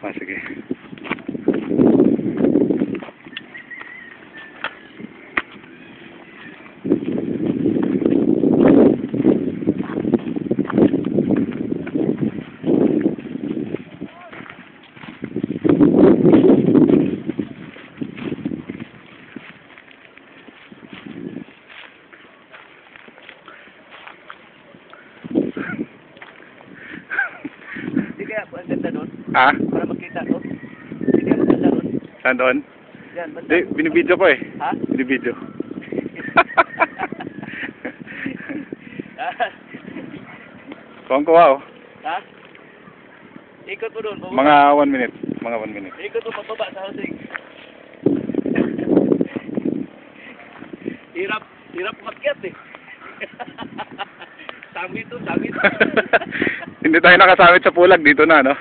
Ah, sige. Hindi kaya po ang ganda doon? Ah? Para makita to? Hindi kaya maganda doon? Saan doon? Yan, banda. Di, binibidyo ko eh. Ha? Binibidyo. Kuwang kuha oh. Ha? Ikot mo doon. Mga 1 minute. Mga 1 minute. Ikot mo pababa sa housing. Hirap makyat eh. Sami to. Hindi tayo nakasamit sa pulag dito na, no?